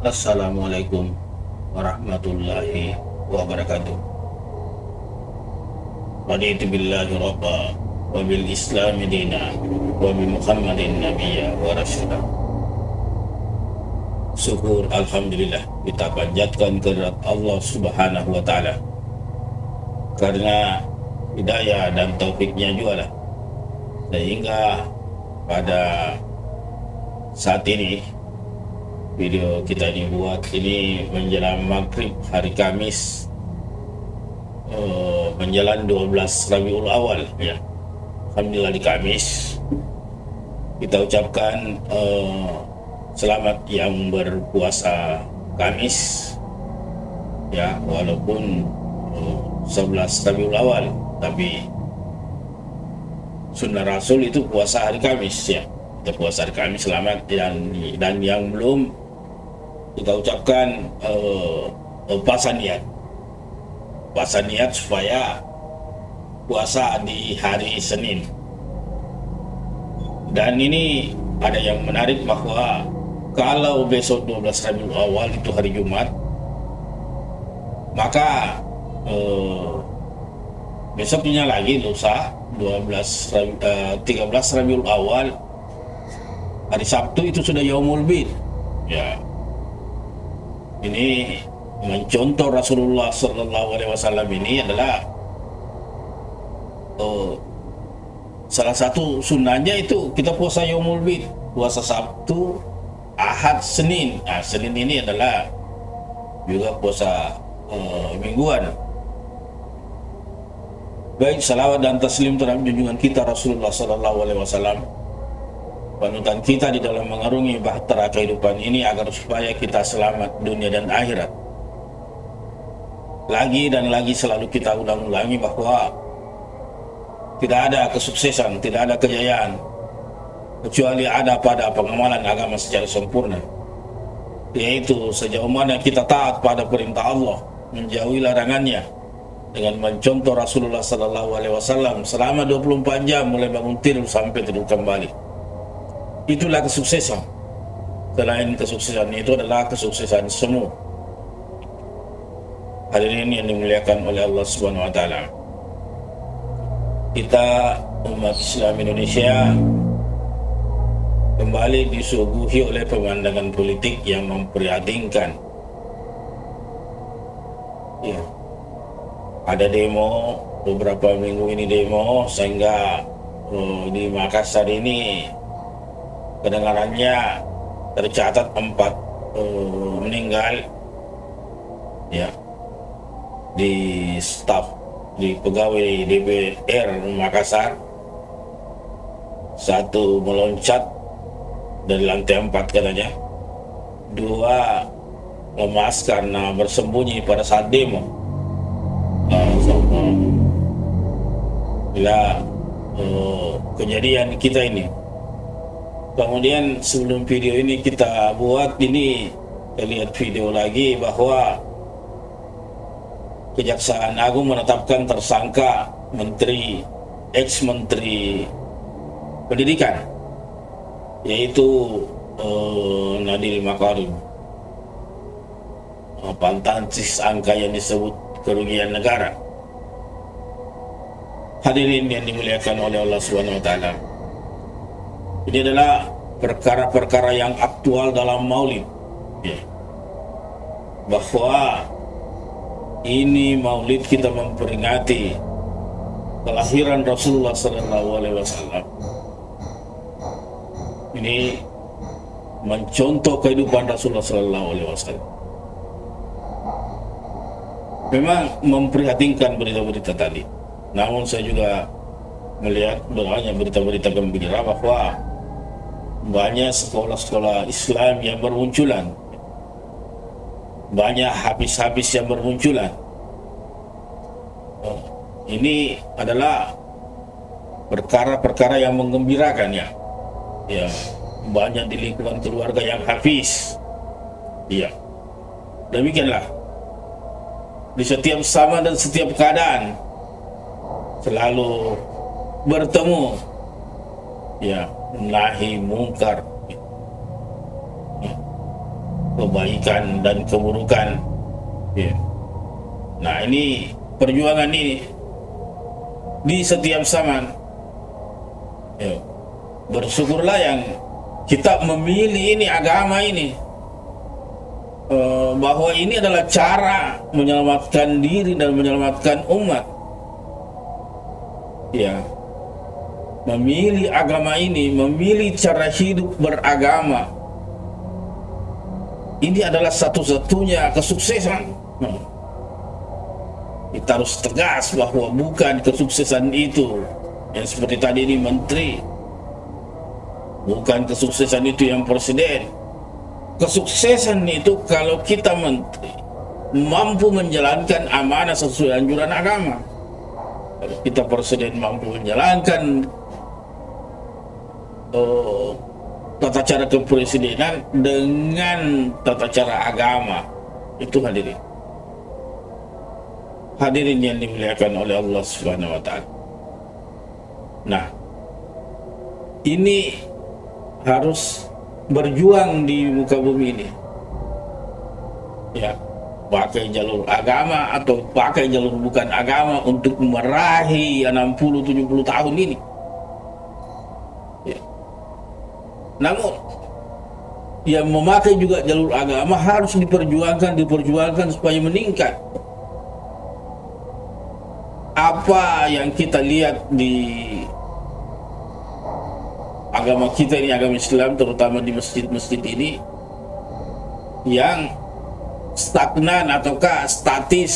Assalamualaikum warahmatullahi wabarakatuh. Raditu billahi rabba wa bil islami dina wa bi Muhammadin nabiyya wa rasulah. Syukur alhamdulillah kita panjatkan kehadirat Allah Subhanahu wa taala. Karena hidayah dan taufiknya juga lah, sehingga pada saat ini video kita dibuat ini menjelang maghrib hari Kamis, menjelang 12 Rabiul Awal ya. Alhamdulillah di Kamis kita ucapkan selamat yang berpuasa Kamis ya, walaupun 11 Rabiul Awal, tapi sunnah Rasul itu puasa hari Kamis ya. Kita puasa hari Kamis selamat, dan yang belum kita ucapkan puasa niat supaya puasa di hari Senin. Dan ini ada yang menarik bahwa kalau besok 12 Rabiul Awal itu hari Jumat, maka besoknya lagi lusa 13 Rabiul Awal hari Sabtu itu sudah Yaumul Bid ya. Ini mencontoh Rasulullah Sallallahu Alaihi Wasallam. Ini adalah salah satu sunnahnya itu kita puasa Yaumul Bid, puasa Sabtu, Ahad, Senin. Nah, Senin ini adalah juga puasa mingguan. Baik, salawat dan taslim terhadap junjungan kita Rasulullah Sallallahu Alaihi Wasallam, panutan kita di dalam mengarungi bahtera kehidupan ini agar supaya kita selamat dunia dan akhirat. Lagi dan lagi selalu kita ulang-ulangi bahwa tidak ada kesuksesan, tidak ada kejayaan kecuali ada pada pengamalan agama secara sempurna, yaitu sejauh mana kita taat pada perintah Allah, menjauhi larangannya dengan mencontoh Rasulullah Sallallahu Alaihi Wasallam selama 24 jam mulai bangun tidur sampai tidur kembali. Itulah kesuksesan. Selain kesuksesan itu adalah kesuksesan semu. Hadirin yang dimuliakan oleh Allah Subhanahu wa taala. Kita umat Islam Indonesia kembali disuguhi oleh pemandangan politik yang memprihatinkan. Ya. Ada demo beberapa minggu ini, sehingga di Makassar ini kedengarannya tercatat 4 meninggal ya, di staf, di pegawai DPR Makassar. 1 meloncat dari lantai 4 katanya, 2 lemas karena bersembunyi pada saat demo. Bila kejadian kita ini. Kemudian sebelum video ini kita buat ini, kita lihat video lagi bahwa Kejaksaan Agung menetapkan tersangka ex-menteri pendidikan, yaitu Nadiem Makarim, fantastis angka yang disebut kerugian negara. Hadirin yang dimuliakan oleh Allah Subhanahu wa taala. Ini adalah perkara-perkara yang aktual dalam Maulid ya. Bahwa ini Maulid kita memperingati kelahiran Rasulullah Sallallahu Alaihi Wasallam. Ini mencontoh kehidupan Rasulullah Sallallahu Alaihi Wasallam. Memang memprihatinkan berita-berita tadi. Namun saya juga melihat banyak berita-berita gembira bahwa banyak sekolah-sekolah Islam yang bermunculan, banyak habis-habis yang bermunculan. Ini adalah perkara-perkara yang menggembirakan ya. Ya, banyak di lingkungan keluarga yang hafiz. Iya. Demikianlah. Di setiap zaman dan setiap keadaan selalu bertemu ya nahi mungkar. kebaikan dan keburukan. Ya. Nah, ini perjuangan ini di setiap zaman. Ya. Bersyukurlah yang kita memilih ini agama ini, bahwa ini adalah cara menyelamatkan diri dan menyelamatkan umat. Ya, memilih agama ini, memilih cara hidup beragama, ini adalah satu-satunya kesuksesan. Kita harus tegas bahwa bukan kesuksesan itu yang seperti tadi ini menteri, bukan kesuksesan itu yang presiden. Kesuksesan itu kalau kita menteri mampu menjalankan amanah sesuai anjuran agama. Kalau kita presiden mampu menjalankan tata cara kepresidenan dengan tata cara agama, itu hadirin yang dimuliakan oleh Allah Subhanahu wa taala. Nah, ini harus berjuang di muka bumi ini. Ya, pakai jalur agama atau pakai jalur bukan agama untuk meraih 60-70 tahun ini. Ya. Namun yang memakai juga jalur agama harus diperjuangkan supaya meningkat. Apa yang kita lihat di agama kita ini, agama Islam, terutama di masjid-masjid ini, yang stagnan ataukah statis.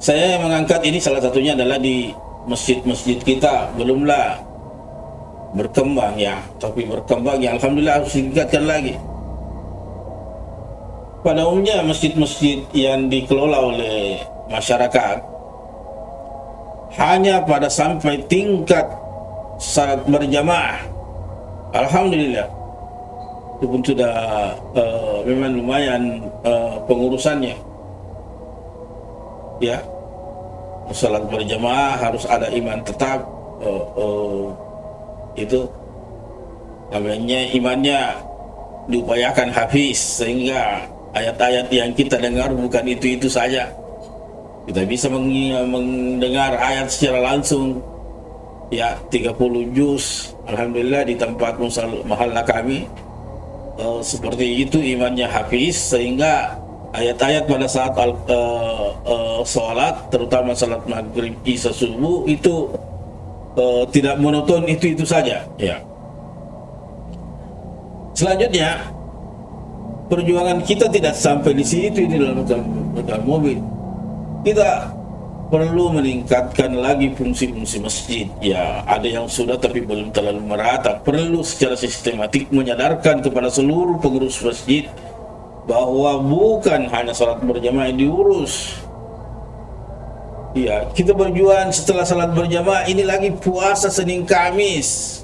Saya mengangkat ini salah satunya adalah di masjid-masjid kita belumlah berkembang ya, tapi berkembang ya, alhamdulillah harus ditingkatkan lagi. Pada umumnya masjid-masjid yang dikelola oleh masyarakat hanya pada sampai tingkat salat berjamaah, alhamdulillah itu pun sudah memang lumayan pengurusannya ya. Salat berjamaah harus ada imam tetap, itu namanya imannya diupayakan hafiz, sehingga ayat-ayat yang kita dengar bukan itu saja. Kita bisa mendengar ayat secara langsung ya, 30 juz, alhamdulillah di tempat mahalla kami seperti itu imannya hafiz, sehingga ayat-ayat pada saat sholat, terutama salat maghrib, isya, subuh itu tidak monoton itu saja ya. Selanjutnya, perjuangan kita tidak sampai di situ di dalam mobil. Kita perlu meningkatkan lagi fungsi-fungsi masjid ya. Ada yang sudah tapi belum terlalu merata. Perlu secara sistematik menyadarkan kepada seluruh pengurus masjid bahwa bukan hanya salat berjamaah yang diurus ya. Kita berjuang setelah salat berjamaah ini lagi puasa Senin Kamis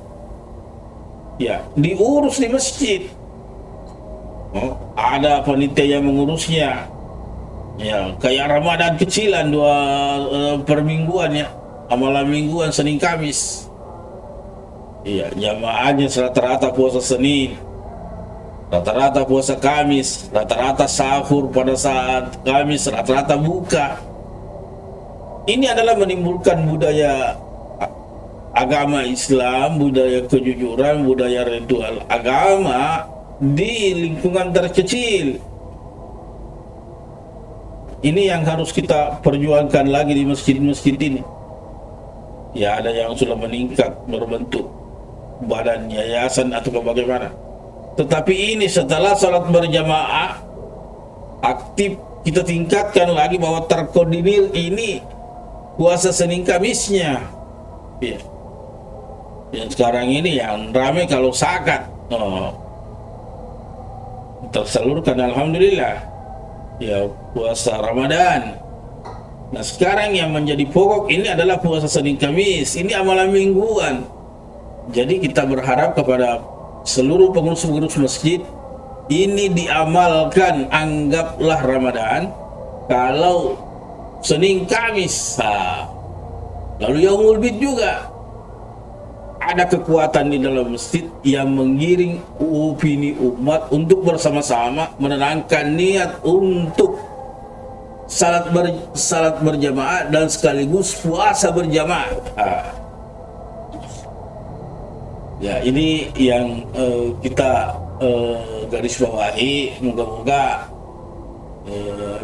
ya, diurus di masjid. Ada panitia yang mengurusnya ya, kayak Ramadan kecilan per mingguan ya, amalan mingguan Senin Kamis iya. Jamaahnya rata-rata puasa Senin, rata-rata puasa Kamis, rata-rata sahur pada saat Kamis, rata-rata buka. Ini adalah menimbulkan budaya agama Islam, budaya kejujuran, budaya ritual agama di lingkungan terkecil. Ini yang harus kita perjuangkan lagi di masjid-masjid ini ya. Ada yang sudah meningkat berbentuk badan yayasan atau bagaimana, tetapi ini setelah salat berjamaah aktif kita tingkatkan lagi bahwa terkoordinir ini puasa Senin Kamisnya ya. Yang sekarang ini yang ramai kalau zakat tersalurkan, alhamdulillah ya, puasa Ramadan. Nah, sekarang yang menjadi pokok ini adalah puasa Senin Kamis, ini amalan mingguan. Jadi kita berharap kepada seluruh pengurus-pengurus masjid ini diamalkan. Anggaplah Ramadan kalau Senin Kamis, lalu Yaumul Bid juga ada kekuatan di dalam masjid yang menggiring opini umat untuk bersama-sama menenangkan niat untuk salat berjamaah dan sekaligus puasa berjamaah. Ya, ini yang kita garis bawahi. Moga-moga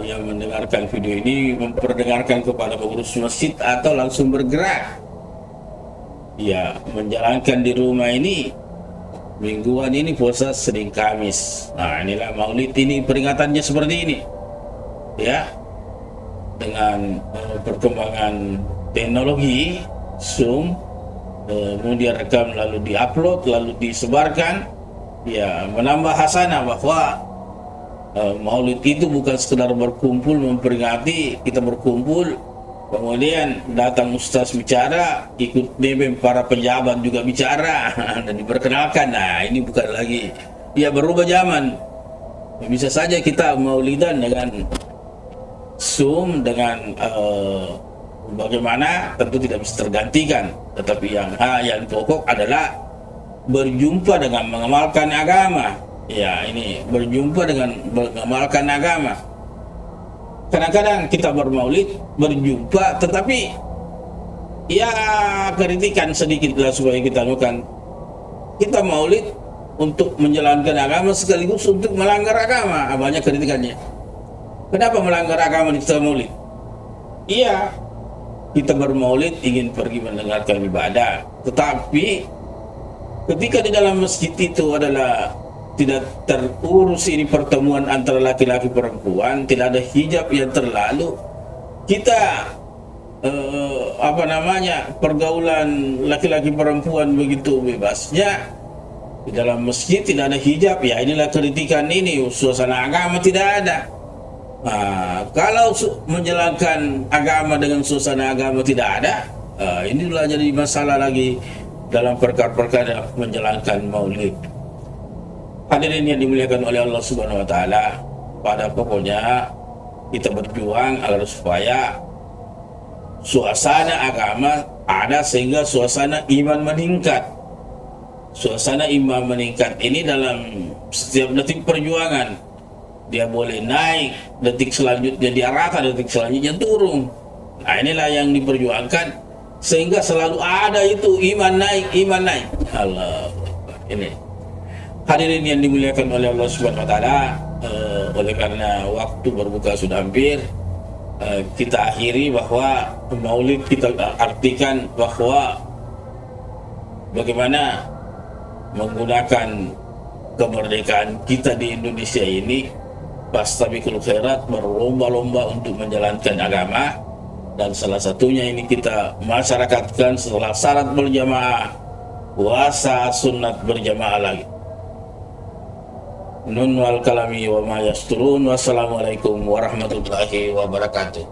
yang mendengarkan video ini memperdengarkan kepada pengurus masjid atau langsung bergerak ya menjalankan di rumah ini. Mingguan ini puasa Senin Kamis. Nah, inilah Maulid ini peringatannya seperti ini ya. Dengan perkembangan teknologi Zoom, kemudian rekam lalu diupload lalu disebarkan ya, menambah hasanah bahwa Maulid itu bukan sekedar berkumpul memperingati. Kita berkumpul kemudian datang ustaz bicara, ikut nebeng para pejabat juga bicara dan diperkenalkan. Nah, ini bukan lagi ya, berubah zaman. Bisa saja kita maulidan dengan Zoom, dengan bagaimana tentu tidak bisa tergantikan, tetapi yang pokok adalah berjumpa dengan mengamalkan agama. Ya, ini berjumpa dengan mengamalkan agama. Kadang-kadang kita bermaulid, berjumpa, tetapi ya kritikan sedikitlah supaya kita lakukan. Kita maulid untuk menjalankan agama sekaligus untuk melanggar agama. Banyak kritikannya. Kenapa melanggar agama di kita maulid? Iya, kita bermaulid ingin pergi mendengarkan ibadah, tetapi ketika di dalam masjid itu adalah tidak terurus ini pertemuan antara laki-laki perempuan, tidak ada hijab yang terlalu, kita pergaulan laki-laki perempuan begitu bebasnya di dalam masjid, tidak ada hijab, ya inilah kritikan ini. Suasana agama tidak ada. Kalau menjalankan agama dengan suasana agama tidak ada, inilah jadi masalah lagi dalam perkara-perkara menjalankan maulid. Hadirin yang dimuliakan oleh Allah Subhanahu wa taala, pada pokoknya kita berjuang agar supaya suasana agama ada sehingga suasana iman meningkat. Suasana iman meningkat ini dalam setiap detik perjuangan. Dia boleh naik, detik selanjutnya dia rata, detik selanjutnya turun. Nah, inilah yang diperjuangkan sehingga selalu ada itu iman naik, iman naik. Allah, ini. Hadirin yang dimuliakan oleh Allah Subhanahu wa taala, oleh karena waktu berbuka sudah hampir, kita akhiri bahwa Maulid kita artikan bahwa bagaimana menggunakan kemerdekaan kita di Indonesia ini, fastabiqul khairat, berlomba-lomba untuk menjalankan agama, dan salah satunya ini kita masyarakatkan setelah salat berjamaah, puasa sunat berjamaah lagi. Nun wal kalami wa ma yasturun. Wassalamualaikum warahmatullahi wabarakatuh.